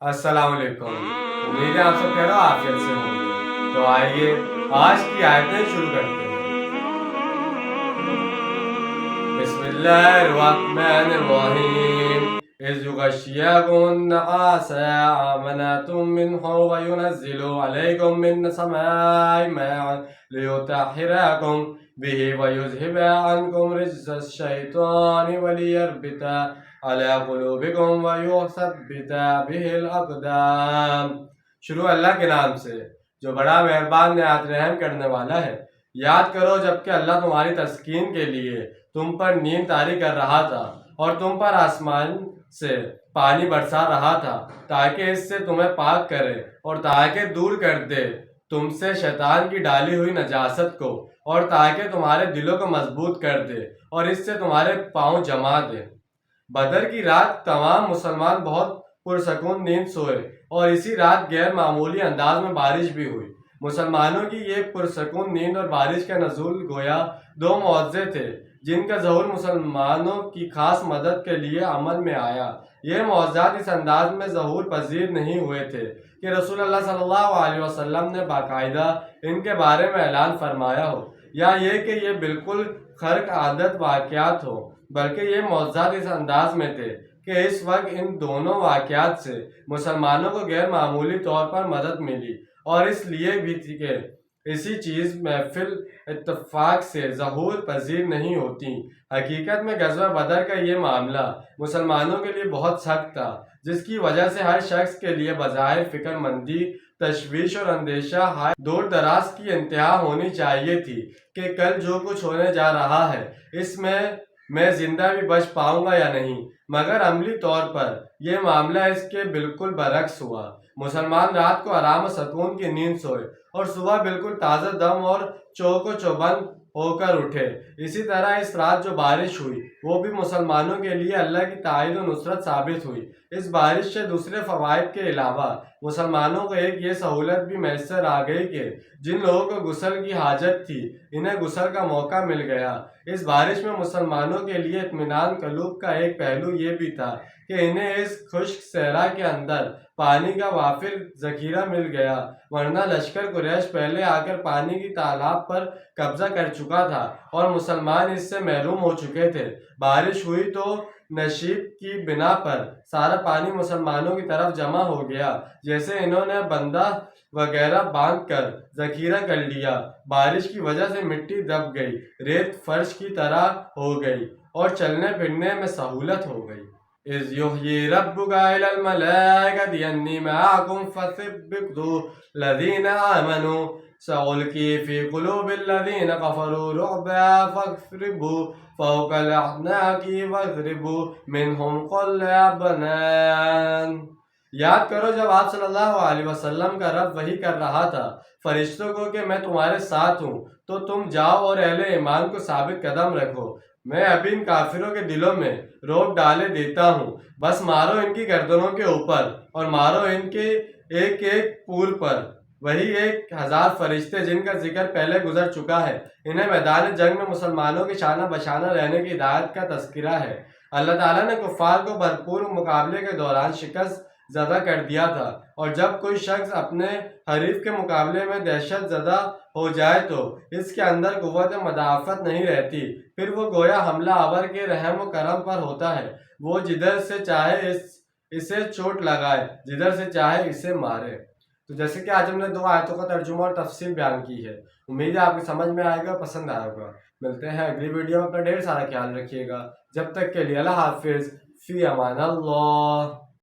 السلام علیکم، امید ہے آپ سب خیر و عافیت سے ہوں گے۔ تو آئیے آج کی آیتیں شروع کرتے ہیں۔ بسم اللہ الرحمن الرحیم۔ اذ یغشیکم النعاس امنۃ منہ وینزل علیکم من السماء ماء لیطہرکم بہ ویذہب عنکم رجز الشیطان ولیربط علی قلوبکم ویثبت بہ الاقدام۔ شروع اللہ کے نام سے جو بڑا مہربان نہایت رحم کرنے والا ہے۔ یاد کرو جبکہ اللہ تمہاری تسکین کے لیے تم پر نیند طاری کر رہا تھا اور تم پر آسمان سے پانی برسا رہا تھا تاکہ اس سے تمہیں پاک کرے اور تاکہ دور کر دے تم سے شیطان کی ڈالی ہوئی نجاست کو، اور تاکہ تمہارے دلوں کو مضبوط کر دے اور اس سے تمہارے پاؤں جما دے۔ بدر کی رات تمام مسلمان بہت پرسکون نیند سوئے اور اسی رات غیر معمولی انداز میں بارش بھی ہوئی۔ مسلمانوں کی یہ پرسکون نیند اور بارش کا نزول گویا دو معجزے تھے جن کا ظہور مسلمانوں کی خاص مدد کے لیے عمل میں آیا۔ یہ معجزات اس انداز میں ظہور پذیر نہیں ہوئے تھے کہ رسول اللہ صلی اللہ علیہ وسلم نے باقاعدہ ان کے بارے میں اعلان فرمایا ہو، یا یہ کہ یہ بالکل خرق عادت واقعات ہو، بلکہ یہ معجزات اس انداز میں تھے کہ اس وقت ان دونوں واقعات سے مسلمانوں کو غیر معمولی طور پر مدد ملی، اور اس لیے بھی تھی کہ اسی چیز محفل اتفاق سے ظہور پذیر نہیں ہوتی۔ حقیقت میں غزوہ بدر کا یہ معاملہ مسلمانوں کے لیے بہت سخت تھا، جس کی وجہ سے ہر شخص کے لیے بظاہر فکر مندی، تشویش اور اندیشہ دور دراز کی انتہا ہونی چاہیے تھی کہ کل جو کچھ ہونے جا رہا ہے اس میں زندہ بھی بچ پاؤں گا یا نہیں، مگر عملی طور پر یہ معاملہ اس کے بالکل برعکس ہوا۔ مسلمان رات کو آرام و سکون کی نیند سوئے اور صبح بالکل تازہ دم اور چوک و چوبند ہو کر اٹھے۔ اسی طرح اس رات جو بارش ہوئی وہ بھی مسلمانوں کے لیے اللہ کی تائید و نصرت ثابت ہوئی۔ اس بارش سے دوسرے فوائد کے علاوہ مسلمانوں کو ایک یہ سہولت بھی میسر آ گئی کہ جن لوگوں کو غسل کی حاجت تھی انہیں غسل کا موقع مل گیا۔ اس بارش میں مسلمانوں کے لیے اطمینان قلوب کا ایک پہلو یہ بھی تھا کہ انہیں اس خشک صحرا کے اندر پانی کا وافر ذخیرہ مل گیا، ورنہ لشکر قریش پہلے آ کر پانی کی تالاب پر قبضہ کر چکا تھا اور مسلمان اس سے محروم ہو چکے تھے۔ بارش ہوئی تو نشیب کی بنا پر سارا پانی مسلمانوں کی طرف جمع ہو گیا، جیسے انہوں نے بندہ وغیرہ باندھ کر ذخیرہ کر لیا۔ بارش کی وجہ سے مٹی دب گئی، ریت فرش کی طرح ہو گئی اور چلنے پھرنے میں سہولت ہو گئی۔ اِذْ يُوحِي رَبُّكَ إِلَى الْمَلَائِكَةِ أَنِّي مَعَكُمْ فَثَبِّتُوا الَّذِينَ آمَنُوا سَأُلْقِي فِي قُلُوبِ الَّذِينَ كَفَرُوا رُعْبًا فَاضْرِبُوا فَوْقَ الْأَعْنَاقِ وَاضْرِبُوا مِنْهُمْ كُلَّ بَنَانٍ۔ یاد کرو جب آپ صلی اللہ علیہ وسلم کا رب وحی کر رہا تھا فرشتوں کو کہ میں تمہارے ساتھ ہوں، تو تم جاؤ اور اہل ایمان کو ثابت قدم رکھو۔ میں ابھی ان کافروں کے دلوں میں روب ڈالے دیتا ہوں، بس مارو ان کی گردنوں کے اوپر اور مارو ان کے ایک ایک پور پر۔ وہی 1000 فرشتے جن کا ذکر پہلے گزر چکا ہے، انہیں میدان جنگ میں مسلمانوں کے شانہ بشانہ رہنے کی ہدایت کا تذکرہ ہے۔ اللہ تعالیٰ نے کفار کو بھرپور مقابلے کے دوران شکست زدہ کر دیا تھا، اور جب کوئی شخص اپنے حریف کے مقابلے میں دہشت زدہ ہو جائے تو اس کے اندر قوت مدافعت نہیں رہتی، پھر وہ گویا حملہ آور کے رحم و کرم پر ہوتا ہے، وہ جدھر سے چاہے اسے چوٹ لگائے، جدھر سے چاہے اسے مارے۔ تو جیسے کہ آج ہم نے 2 آیتوں کا ترجمہ اور تفسیر بیان کی ہے، امید ہے آپ کو سمجھ میں آئے گا اور پسند آئے گا۔ ملتے ہیں اگلی ویڈیو میں، اپنا ڈھیر سارا خیال رکھیے گا۔ جب تک کے لیے اللہ حافظ، فی امان اللہ۔